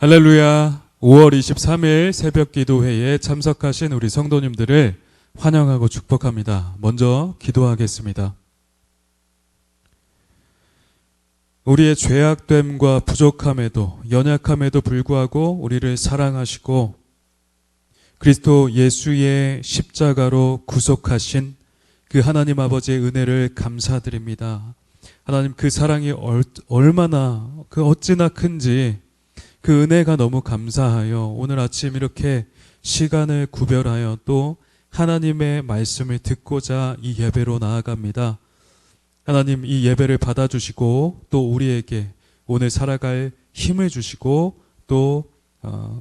할렐루야. 5월 23일 새벽 기도회에 참석하신 우리 성도님들을 환영하고 축복합니다. 먼저 기도하겠습니다. 우리의 죄악됨과 부족함에도 연약함에도 불구하고 우리를 사랑하시고 그리스도 예수의 십자가로 구속하신 그 하나님 아버지의 은혜를 감사드립니다. 하나님, 그 사랑이 얼마나 어찌나 큰지 그 은혜가 너무 감사하여 오늘 아침 이렇게 시간을 구별하여 또 하나님의 말씀을 듣고자 이 예배로 나아갑니다. 하나님, 이 예배를 받아주시고 또 우리에게 오늘 살아갈 힘을 주시고 또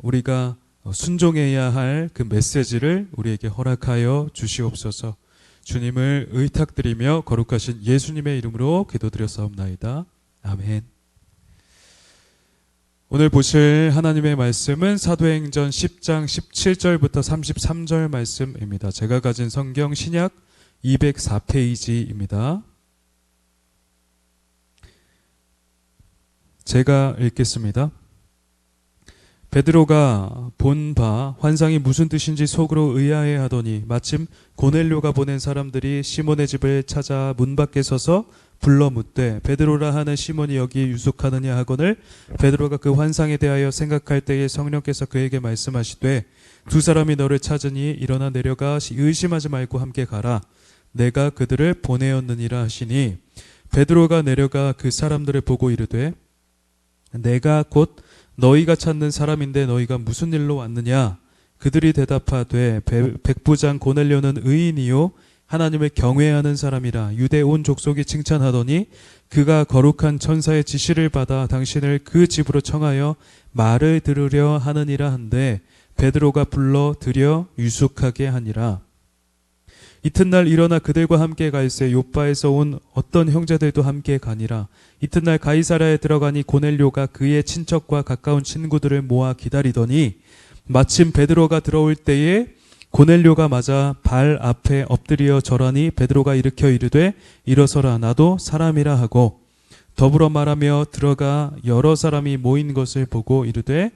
우리가 순종해야 할 그 메시지를 우리에게 허락하여 주시옵소서. 주님을 의탁드리며 거룩하신 예수님의 이름으로 기도드렸사옵나이다. 아멘. 오늘 보실 하나님의 말씀은 사도행전 10장 17절부터 33절 말씀입니다. 제가 가진 성경 신약 204페이지입니다. 제가 읽겠습니다. 베드로가 본 바 환상이 무슨 뜻인지 속으로 의아해 하더니 마침 고넬료가 보낸 사람들이 시몬의 집을 찾아 문 밖에 서서 불러 묻되 베드로라 하는 시몬이 여기에 유숙하느냐 하거늘 베드로가 그 환상에 대하여 생각할 때에 성령께서 그에게 말씀하시되 두 사람이 너를 찾으니 일어나 내려가 의심하지 말고 함께 가라. 내가 그들을 보내었느니라 하시니 베드로가 내려가 그 사람들을 보고 이르되 내가 곧 너희가 찾는 사람인데 너희가 무슨 일로 왔느냐? 그들이 대답하되 백부장 고넬료는 의인이요 하나님을 경외하는 사람이라 유대 온 족속이 칭찬하더니 그가 거룩한 천사의 지시를 받아 당신을 그 집으로 청하여 말을 들으려 하느니라 한데 베드로가 불러 들여 유숙하게 하니라. 이튿날 일어나 그들과 함께 갈새 요빠에서 온 어떤 형제들도 함께 가니라. 이튿날 가이사랴에 들어가니 고넬료가 그의 친척과 가까운 친구들을 모아 기다리더니 마침 베드로가 들어올 때에 고넬료가 맞아 발 앞에 엎드려 절하니 베드로가 일으켜 이르되 일어서라, 나도 사람이라 하고 더불어 말하며 들어가 여러 사람이 모인 것을 보고 이르되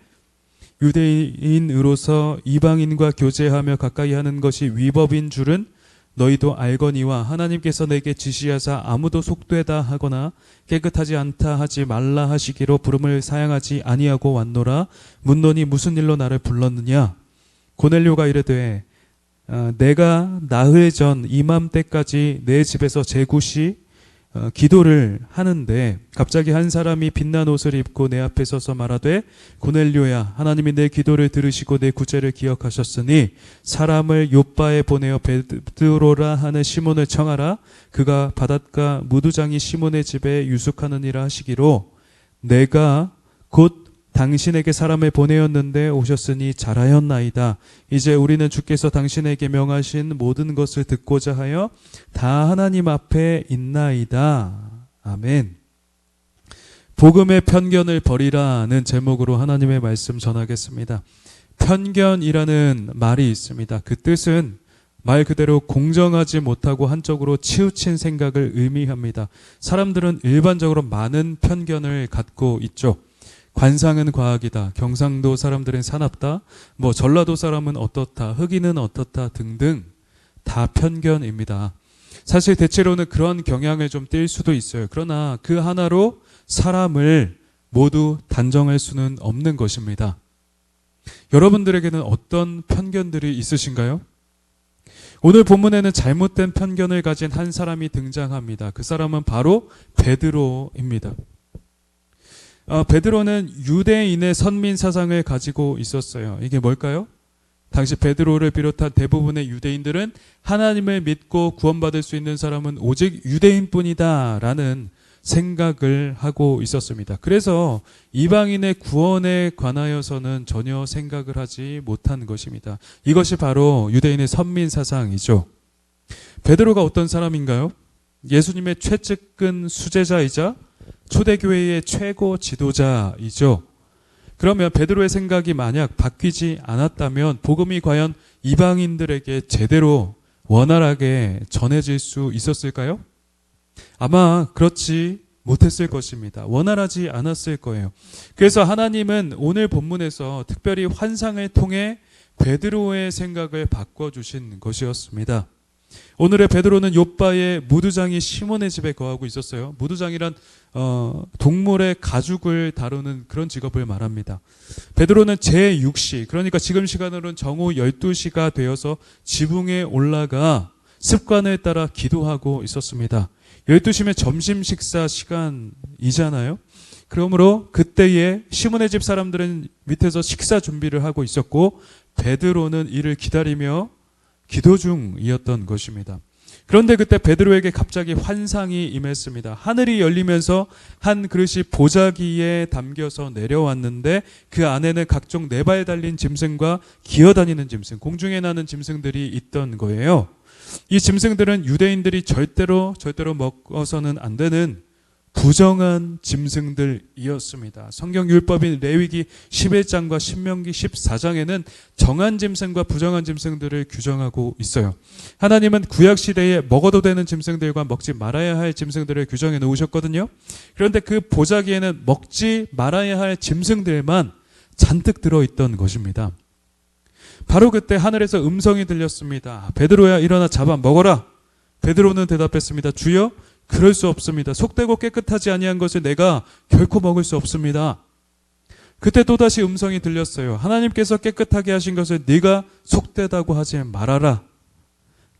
유대인으로서 이방인과 교제하며 가까이 하는 것이 위법인 줄은 너희도 알거니와 하나님께서 내게 지시하사 아무도 속되다 하거나 깨끗하지 않다 하지 말라 하시기로 부름을 사양하지 아니하고 왔노라. 묻노니 무슨 일로 나를 불렀느냐? 고넬료가 이르되 내가 나흘 전 이맘때까지 내 집에서 제굿이 기도를 하는데 갑자기 한 사람이 빛난 옷을 입고 내 앞에 서서 말하되 고넬료야, 하나님이 내 기도를 들으시고 내 구제를 기억하셨으니 사람을 요빠에 보내어 베드로라 하는 시몬을 청하라. 그가 바닷가 무두장이 시몬의 집에 유숙하느니라 하시기로 내가 곧 당신에게 사람을 보내었는데 오셨으니 잘하였나이다. 이제 우리는 주께서 당신에게 명하신 모든 것을 듣고자 하여 다 하나님 앞에 있나이다. 아멘. 복음의 편견을 버리라는 제목으로 하나님의 말씀 전하겠습니다. 편견이라는 말이 있습니다. 그 뜻은 말 그대로 공정하지 못하고 한쪽으로 치우친 생각을 의미합니다. 사람들은 일반적으로 많은 편견을 갖고 있죠. 관상은 과학이다. 경상도 사람들은 사납다. 전라도 사람은 어떻다. 흑인은 어떻다. 등등 다 편견입니다. 사실 대체로는 그런 경향을 좀 띌 수도 있어요. 그러나 그 하나로 사람을 모두 단정할 수는 없는 것입니다. 여러분들에게는 어떤 편견들이 있으신가요? 오늘 본문에는 잘못된 편견을 가진 한 사람이 등장합니다. 그 사람은 바로 베드로입니다. 베드로는 유대인의 선민 사상을 가지고 있었어요. 이게 뭘까요? 당시 베드로를 비롯한 대부분의 유대인들은 하나님을 믿고 구원받을 수 있는 사람은 오직 유대인뿐이다 라는 생각을 하고 있었습니다. 그래서 이방인의 구원에 관하여서는 전혀 생각을 하지 못한 것입니다. 이것이 바로 유대인의 선민 사상이죠. 베드로가 어떤 사람인가요? 예수님의 최측근 수제자이자 초대교회의 최고 지도자이죠. 그러면 베드로의 생각이 만약 바뀌지 않았다면 복음이 과연 이방인들에게 제대로 원활하게 전해질 수 있었을까요? 아마 그렇지 못했을 것입니다. 원활하지 않았을 거예요. 그래서 하나님은 오늘 본문에서 특별히 환상을 통해 베드로의 생각을 바꿔주신 것이었습니다. 오늘의 베드로는 욥바의 무두장이 시몬의 집에 거하고 있었어요. 무두장이란 동물의 가죽을 다루는 그런 직업을 말합니다. 베드로는 제6시, 그러니까 지금 시간으로는 정오 12시가 되어서 지붕에 올라가 습관에 따라 기도하고 있었습니다. 12시면 점심 식사 시간이잖아요. 그러므로 그때에 시몬의 집 사람들은 밑에서 식사 준비를 하고 있었고 베드로는 이를 기다리며 기도 중이었던 것입니다. 그런데 그때 베드로에게 갑자기 환상이 임했습니다. 하늘이 열리면서 한 그릇이 보자기에 담겨서 내려왔는데 그 안에는 각종 네 발 달린 짐승과 기어다니는 짐승, 공중에 나는 짐승들이 있던 거예요. 이 짐승들은 유대인들이 절대로 먹어서는 안 되는 부정한 짐승들이었습니다. 성경 율법인 레위기 11장과 신명기 14장에는 정한 짐승과 부정한 짐승들을 규정하고 있어요. 하나님은 구약 시대에 먹어도 되는 짐승들과 먹지 말아야 할 짐승들을 규정해 놓으셨거든요. 그런데 그 보자기에는 먹지 말아야 할 짐승들만 잔뜩 들어있던 것입니다. 바로 그때 하늘에서 음성이 들렸습니다. 베드로야, 일어나 잡아 먹어라. 베드로는 대답했습니다. 주여, 그럴 수 없습니다. 속되고 깨끗하지 아니한 것을 내가 결코 먹을 수 없습니다. 그때 또다시 음성이 들렸어요. 하나님께서 깨끗하게 하신 것을 네가 속되다고 하지 말아라.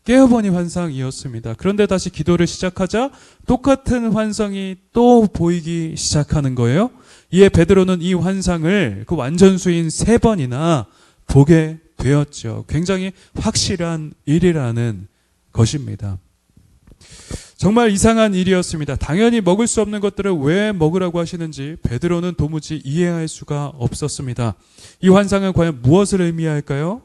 깨어보니 환상이었습니다. 그런데 다시 기도를 시작하자 똑같은 환상이 또 보이기 시작하는 거예요. 이에 베드로는 이 환상을 그 완전수인 3번이나 보게 되었죠. 굉장히 확실한 일이라는 것입니다. 정말 이상한 일이었습니다. 당연히 먹을 수 없는 것들을 왜 먹으라고 하시는지 베드로는 도무지 이해할 수가 없었습니다. 이 환상은 과연 무엇을 의미할까요?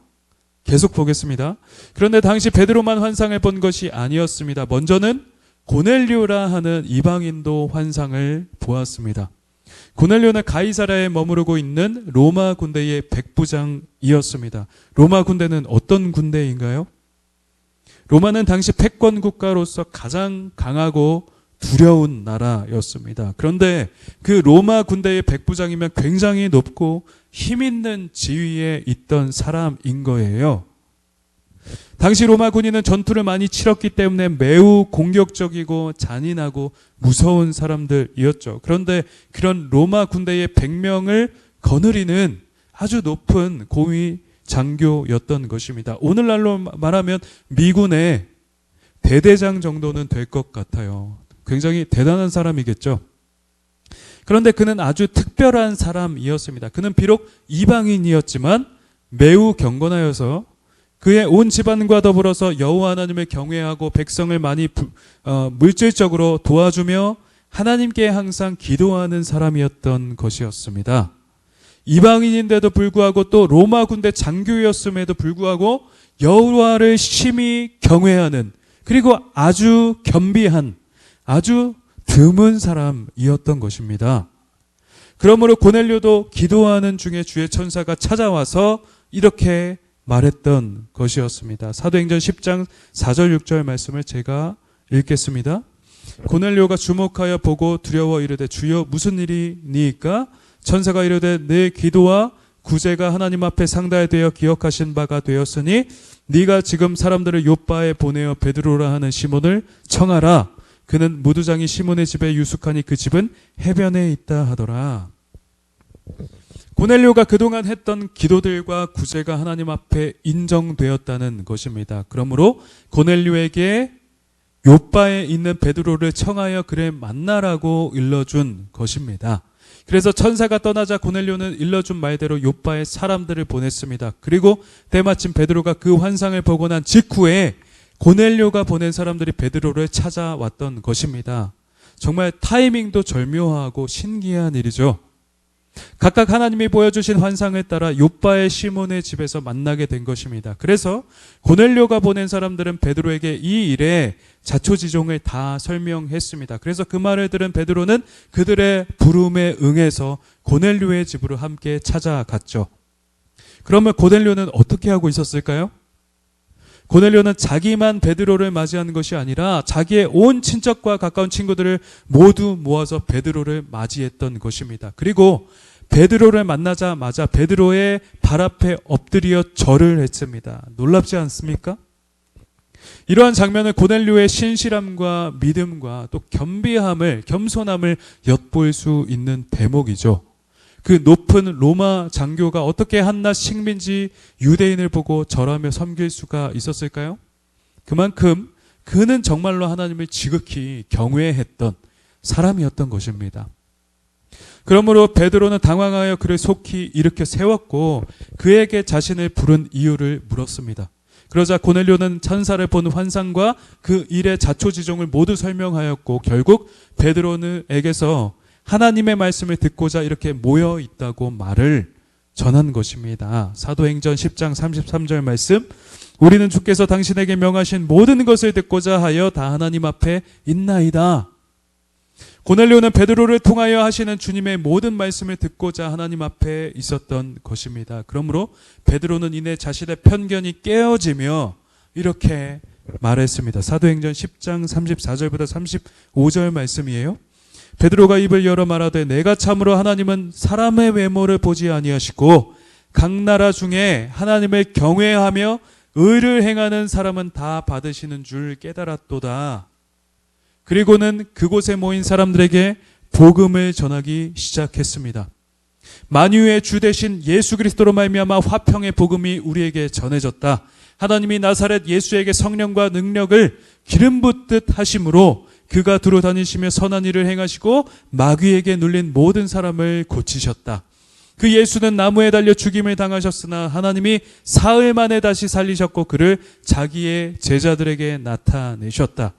계속 보겠습니다. 그런데 당시 베드로만 환상을 본 것이 아니었습니다. 먼저는 고넬료라 하는 이방인도 환상을 보았습니다. 고넬료는 가이사랴에 머무르고 있는 로마 군대의 백부장이었습니다. 로마 군대는 어떤 군대인가요? 로마는 당시 패권 국가로서 가장 강하고 두려운 나라였습니다. 그런데 그 로마 군대의 백부장이면 굉장히 높고 힘 있는 지위에 있던 사람인 거예요. 당시 로마 군인은 전투를 많이 치렀기 때문에 매우 공격적이고 잔인하고 무서운 사람들이었죠. 그런데 그런 로마 군대의 100명을 거느리는 아주 높은 고위 장교였던 것입니다. 오늘날로 말하면 미군의 대대장 정도는 될 것 같아요. 굉장히 대단한 사람이겠죠. 그런데 그는 아주 특별한 사람이었습니다. 그는 비록 이방인이었지만 매우 경건하여서 그의 온 집안과 더불어서 여호와 하나님을 경외하고 백성을 많이 물질적으로 도와주며 하나님께 항상 기도하는 사람이었던 것이었습니다. 이방인인데도 불구하고 또 로마 군대 장교였음에도 불구하고 여호와를 심히 경외하는, 그리고 아주 겸비한, 아주 드문 사람이었던 것입니다. 그러므로 고넬료도 기도하는 중에 주의 천사가 찾아와서 이렇게 말했던 것이었습니다. 사도행전 10장 4절 6절 말씀을 제가 읽겠습니다. 고넬료가 주목하여 보고 두려워 이르되 주여 무슨 일이니까? 천사가 이르되 내 기도와 구제가 하나님 앞에 상달되어 기억하신 바가 되었으니 네가 지금 사람들을 욥바에 보내어 베드로라 하는 시몬을 청하라. 그는 무두장이 시몬의 집에 유숙하니 그 집은 해변에 있다 하더라. 고넬료가 그동안 했던 기도들과 구제가 하나님 앞에 인정되었다는 것입니다. 그러므로 고넬료에게 욥바에 있는 베드로를 청하여 그를 만나라고 일러준 것입니다. 그래서 천사가 떠나자 고넬료는 일러준 말대로 욥바에 사람들을 보냈습니다. 그리고 때마침 베드로가 그 환상을 보고 난 직후에 고넬료가 보낸 사람들이 베드로를 찾아왔던 것입니다. 정말 타이밍도 절묘하고 신기한 일이죠. 각각 하나님이 보여주신 환상에 따라 욥바의 시몬의 집에서 만나게 된 것입니다. 그래서 고넬료가 보낸 사람들은 베드로에게 이 일에 자초지종을 다 설명했습니다. 그래서 그 말을 들은 베드로는 그들의 부름에 응해서 고넬료의 집으로 함께 찾아갔죠. 그러면 고넬료는 어떻게 하고 있었을까요? 고넬료는 자기만 베드로를 맞이하는 것이 아니라 자기의 온 친척과 가까운 친구들을 모두 모아서 베드로를 맞이했던 것입니다. 그리고 베드로를 만나자마자 베드로의 발 앞에 엎드려 절을 했습니다. 놀랍지 않습니까? 이러한 장면은 고넬료의 신실함과 믿음과 또 겸손함을 엿볼 수 있는 대목이죠. 그 높은 로마 장교가 어떻게 한낱 식민지 유대인을 보고 절하며 섬길 수가 있었을까요? 그만큼 그는 정말로 하나님을 지극히 경외했던 사람이었던 것입니다. 그러므로 베드로는 당황하여 그를 속히 일으켜 세웠고 그에게 자신을 부른 이유를 물었습니다. 그러자 고넬료는 천사를 본 환상과 그 일의 자초지종을 모두 설명하였고 결국 베드로에게서 하나님의 말씀을 듣고자 이렇게 모여 있다고 말을 전한 것입니다. 사도행전 10장 33절 말씀, 우리는 주께서 당신에게 명하신 모든 것을 듣고자 하여 다 하나님 앞에 있나이다. 고넬료는 베드로를 통하여 하시는 주님의 모든 말씀을 듣고자 하나님 앞에 있었던 것입니다. 그러므로 베드로는 이내 자신의 편견이 깨어지며 이렇게 말했습니다. 사도행전 10장 34절부터 35절 말씀이에요. 베드로가 입을 열어 말하되 내가 참으로 하나님은 사람의 외모를 보지 아니하시고 각 나라 중에 하나님을 경외하며 의를 행하는 사람은 다 받으시는 줄 깨달았도다. 그리고는 그곳에 모인 사람들에게 복음을 전하기 시작했습니다. 만유의 주 되신 예수 그리스도로 말미암아 화평의 복음이 우리에게 전해졌다. 하나님이 나사렛 예수에게 성령과 능력을 기름 붓듯 하심으로 그가 두루 다니시며 선한 일을 행하시고 마귀에게 눌린 모든 사람을 고치셨다. 그 예수는 나무에 달려 죽임을 당하셨으나 하나님이 사흘 만에 다시 살리셨고 그를 자기의 제자들에게 나타내셨다.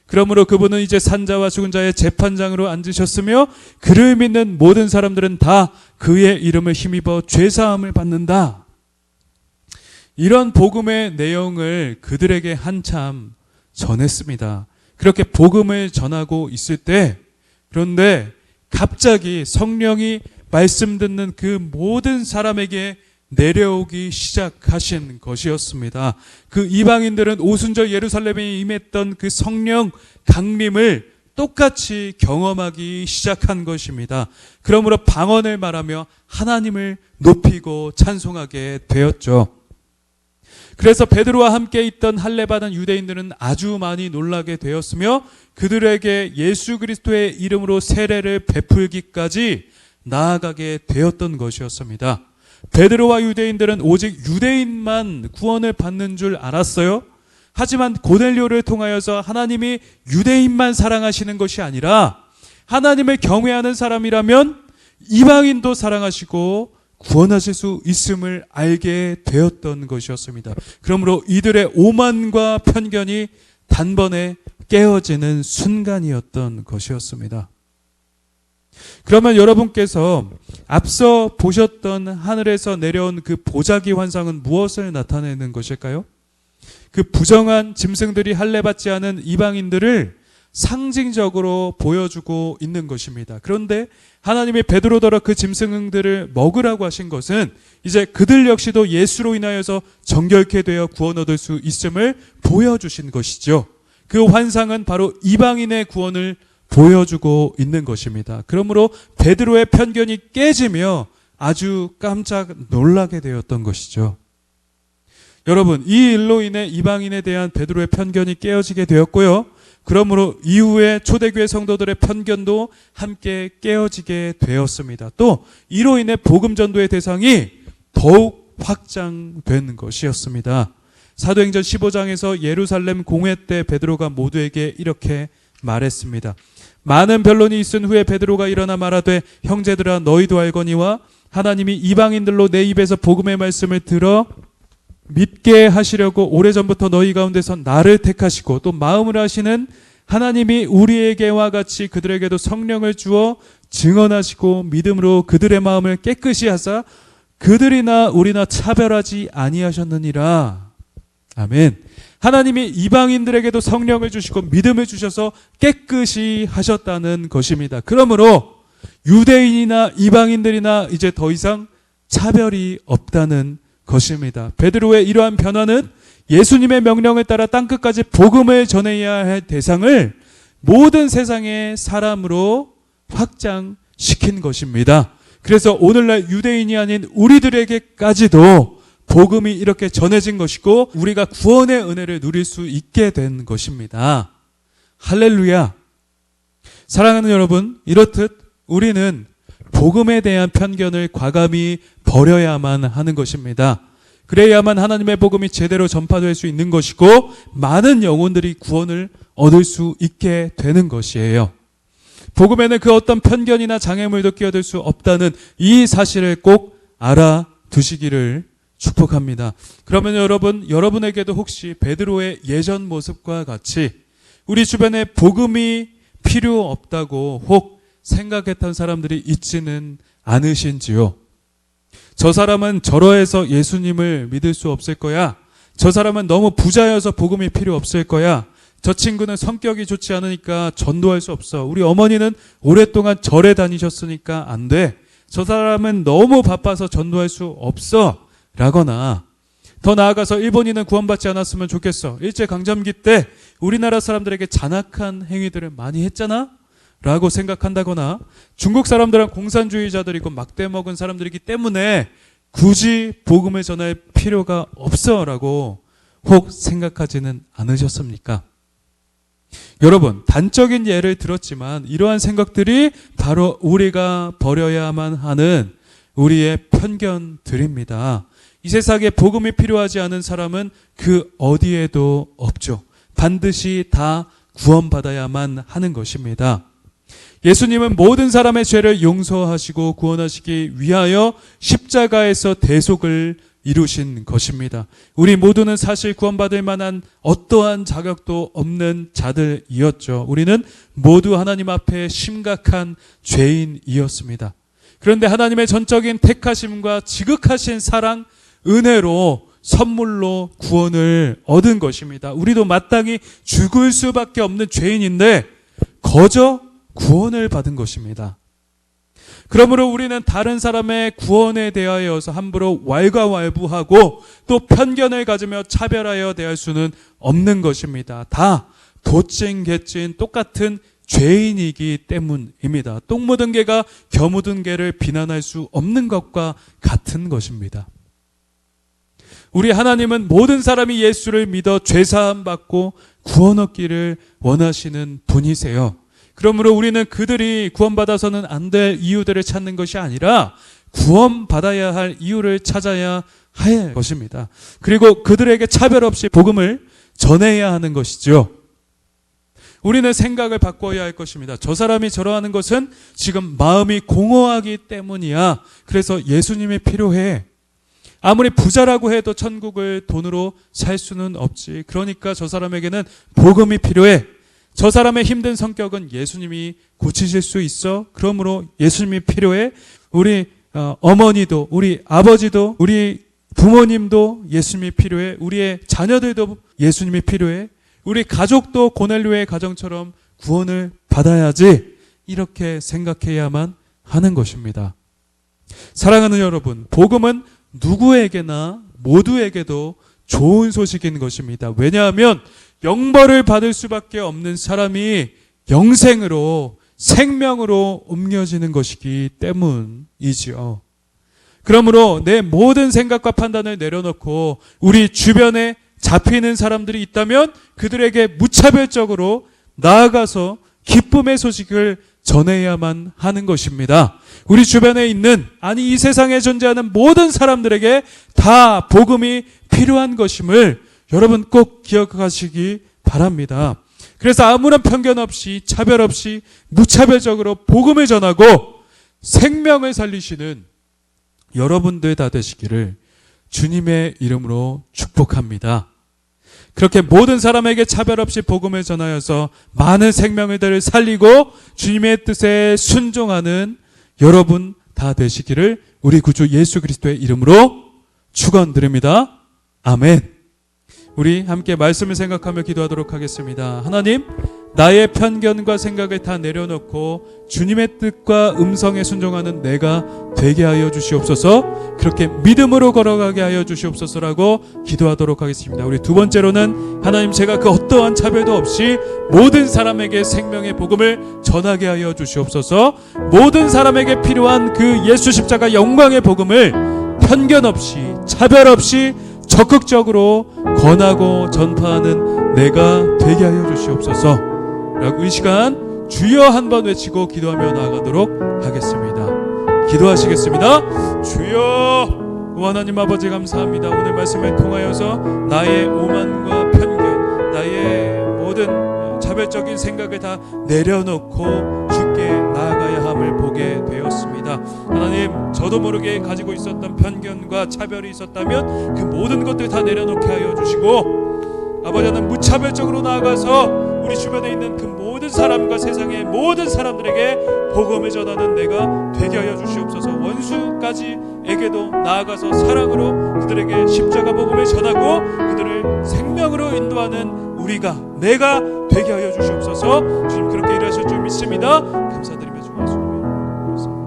그러므로 그분은 이제 산자와 죽은 자의 재판장으로 앉으셨으며 그를 믿는 모든 사람들은 다 그의 이름을 힘입어 죄사함을 받는다. 이런 복음의 내용을 그들에게 한참 전했습니다. 그렇게 복음을 전하고 있을 때 그런데 갑자기 성령이 말씀 듣는 그 모든 사람에게 내려오기 시작하신 것이었습니다. 그 이방인들은 오순절 예루살렘에 임했던 그 성령 강림을 똑같이 경험하기 시작한 것입니다. 그러므로 방언을 말하며 하나님을 높이고 찬송하게 되었죠. 그래서 베드로와 함께 있던 할례받은 유대인들은 아주 많이 놀라게 되었으며 그들에게 예수 그리스도의 이름으로 세례를 베풀기까지 나아가게 되었던 것이었습니다. 베드로와 유대인들은 오직 유대인만 구원을 받는 줄 알았어요. 하지만 고넬료를 통하여서 하나님이 유대인만 사랑하시는 것이 아니라 하나님을 경외하는 사람이라면 이방인도 사랑하시고 구원하실 수 있음을 알게 되었던 것이었습니다. 그러므로 이들의 오만과 편견이 단번에 깨어지는 순간이었던 것이었습니다. 그러면 여러분께서 앞서 보셨던 하늘에서 내려온 그 보자기 환상은 무엇을 나타내는 것일까요? 그 부정한 짐승들이 할례받지 않은 이방인들을 상징적으로 보여주고 있는 것입니다. 그런데 하나님이 베드로더러 그 짐승들을 먹으라고 하신 것은 이제 그들 역시도 예수로 인하여서 정결케 되어 구원 얻을 수 있음을 보여주신 것이죠. 그 환상은 바로 이방인의 구원을 보여주고 있는 것입니다. 그러므로 베드로의 편견이 깨지며 아주 깜짝 놀라게 되었던 것이죠. 여러분, 이 일로 인해 이방인에 대한 베드로의 편견이 깨어지게 되었고요. 그러므로 이후에 초대교회 성도들의 편견도 함께 깨어지게 되었습니다. 또 이로 인해 복음 전도의 대상이 더욱 확장된 것이었습니다. 사도행전 15장에서 예루살렘 공회 때 베드로가 모두에게 이렇게 말했습니다. 많은 변론이 있은 후에 베드로가 일어나 말하되 형제들아 너희도 알거니와 하나님이 이방인들로 내 입에서 복음의 말씀을 들어 믿게 하시려고 오래전부터 너희 가운데서 나를 택하시고 또 마음을 하시는 하나님이 우리에게와 같이 그들에게도 성령을 주어 증언하시고 믿음으로 그들의 마음을 깨끗이 하사 그들이나 우리나 차별하지 아니하셨느니라. 아멘. 하나님이 이방인들에게도 성령을 주시고 믿음을 주셔서 깨끗이 하셨다는 것입니다. 그러므로 유대인이나 이방인들이나 이제 더 이상 차별이 없다는 것입니다. 베드로의 이러한 변화는 예수님의 명령을 따라 땅끝까지 복음을 전해야 할 대상을 모든 세상의 사람으로 확장시킨 것입니다. 그래서 오늘날 유대인이 아닌 우리들에게까지도 복음이 이렇게 전해진 것이고 우리가 구원의 은혜를 누릴 수 있게 된 것입니다. 할렐루야. 사랑하는 여러분, 이렇듯 우리는 복음에 대한 편견을 과감히 버려야만 하는 것입니다. 그래야만 하나님의 복음이 제대로 전파될 수 있는 것이고 많은 영혼들이 구원을 얻을 수 있게 되는 것이에요. 복음에는 그 어떤 편견이나 장애물도 끼어들 수 없다는 이 사실을 꼭 알아두시기를 축복합니다. 그러면 여러분에게도 혹시 베드로의 예전 모습과 같이 우리 주변에 복음이 필요 없다고 혹 생각했던 사람들이 있지는 않으신지요? 저 사람은 저러해서 예수님을 믿을 수 없을 거야. 저 사람은 너무 부자여서 복음이 필요 없을 거야. 저 친구는 성격이 좋지 않으니까 전도할 수 없어. 우리 어머니는 오랫동안 절에 다니셨으니까 안 돼. 저 사람은 너무 바빠서 전도할 수 없어. 라거나 더 나아가서 일본인은 구원받지 않았으면 좋겠어. 일제강점기 때 우리나라 사람들에게 잔악한 행위들을 많이 했잖아? 라고 생각한다거나 중국 사람들은 공산주의자들이고 막대 먹은 사람들이기 때문에 굳이 복음을 전할 필요가 없어 라고 혹 생각하지는 않으셨습니까? 여러분, 단적인 예를 들었지만 이러한 생각들이 바로 우리가 버려야만 하는 우리의 편견들입니다. 이 세상에 복음이 필요하지 않은 사람은 그 어디에도 없죠. 반드시 다 구원받아야만 하는 것입니다. 예수님은 모든 사람의 죄를 용서하시고 구원하시기 위하여 십자가에서 대속을 이루신 것입니다. 우리 모두는 사실 구원받을 만한 어떠한 자격도 없는 자들이었죠. 우리는 모두 하나님 앞에 심각한 죄인이었습니다. 그런데 하나님의 전적인 택하심과 지극하신 사랑, 은혜로 선물로 구원을 얻은 것입니다. 우리도 마땅히 죽을 수밖에 없는 죄인인데 거저 구원을 받은 것입니다. 그러므로 우리는 다른 사람의 구원에 대하여서 함부로 왈가왈부하고 또 편견을 가지며 차별하여 대할 수는 없는 것입니다. 다 도찐 개찐 똑같은 죄인이기 때문입니다. 똥 묻은 개가 겨 묻은 개를 비난할 수 없는 것과 같은 것입니다. 우리 하나님은 모든 사람이 예수를 믿어 죄사함 받고 구원 얻기를 원하시는 분이세요. 그러므로 우리는 그들이 구원받아서는 안 될 이유들을 찾는 것이 아니라 구원받아야 할 이유를 찾아야 할 것입니다. 그리고 그들에게 차별 없이 복음을 전해야 하는 것이죠. 우리는 생각을 바꿔야 할 것입니다. 저 사람이 저러하는 것은 지금 마음이 공허하기 때문이야. 그래서 예수님이 필요해. 아무리 부자라고 해도 천국을 돈으로 살 수는 없지. 그러니까 저 사람에게는 복음이 필요해. 저 사람의 힘든 성격은 예수님이 고치실 수 있어. 그러므로 예수님이 필요해. 우리 어머니도 우리 아버지도 우리 부모님도 예수님이 필요해. 우리의 자녀들도 예수님이 필요해. 우리 가족도 고넬료의 가정처럼 구원을 받아야지. 이렇게 생각해야만 하는 것입니다. 사랑하는 여러분, 복음은 누구에게나 모두에게도 좋은 소식인 것입니다. 왜냐하면 영벌을 받을 수밖에 없는 사람이 영생으로 생명으로 옮겨지는 것이기 때문이지요. 그러므로 내 모든 생각과 판단을 내려놓고 우리 주변에 잡히는 사람들이 있다면 그들에게 무차별적으로 나아가서 기쁨의 소식을 전해야만 하는 것입니다. 우리 주변에 있는, 아니 이 세상에 존재하는 모든 사람들에게 다 복음이 필요한 것임을 여러분 꼭 기억하시기 바랍니다. 그래서 아무런 편견 없이 차별 없이 무차별적으로 복음을 전하고 생명을 살리시는 여러분들 다 되시기를 주님의 이름으로 축복합니다. 그렇게 모든 사람에게 차별 없이 복음을 전하여서 많은 생명들을 살리고 주님의 뜻에 순종하는 여러분 다 되시기를 우리 구주 예수 그리스도의 이름으로 축원드립니다. 아멘. 우리 함께 말씀을 생각하며 기도하도록 하겠습니다. 하나님, 나의 편견과 생각을 다 내려놓고 주님의 뜻과 음성에 순종하는 내가 되게 하여 주시옵소서. 그렇게 믿음으로 걸어가게 하여 주시옵소서라고 기도하도록 하겠습니다. 우리 두 번째로는 하나님, 제가 그 어떠한 차별도 없이 모든 사람에게 생명의 복음을 전하게 하여 주시옵소서. 모든 사람에게 필요한 그 예수 십자가 영광의 복음을 편견 없이 차별 없이 적극적으로 권하고 전파하는 내가 되게 하여 주시옵소서 라고 이 시간 주여 한번 외치고 기도하며 나아가도록 하겠습니다. 기도하시겠습니다. 주여, 하나님 아버지 감사합니다. 오늘 말씀을 통하여서 나의 오만과 편견, 나의 모든 차별적인 생각을 다 내려놓고 주께 나아가야 함을 보게 되었습니다. 하나님, 저도 모르게 가지고 있었던 편견과 차별이 있었다면 그 모든 것들 다 내려놓게 하여 주시고, 아버지, 나는 무차별적으로 나아가서 우리 주변에 있는 그 모든 사람과 세상의 모든 사람들에게 복음을 전하는 내가 되게 하여 주시옵소서. 원수까지에게도 나아가서 사랑으로 그들에게 십자가 복음을 전하고 그들을 생명으로 인도하는 우리가, 내가 되게 하여 주시옵소서. 주님, 그렇게 일하실 줄 믿습니다. 감사드리며 주 예수님의 이름으로 기도했습니다.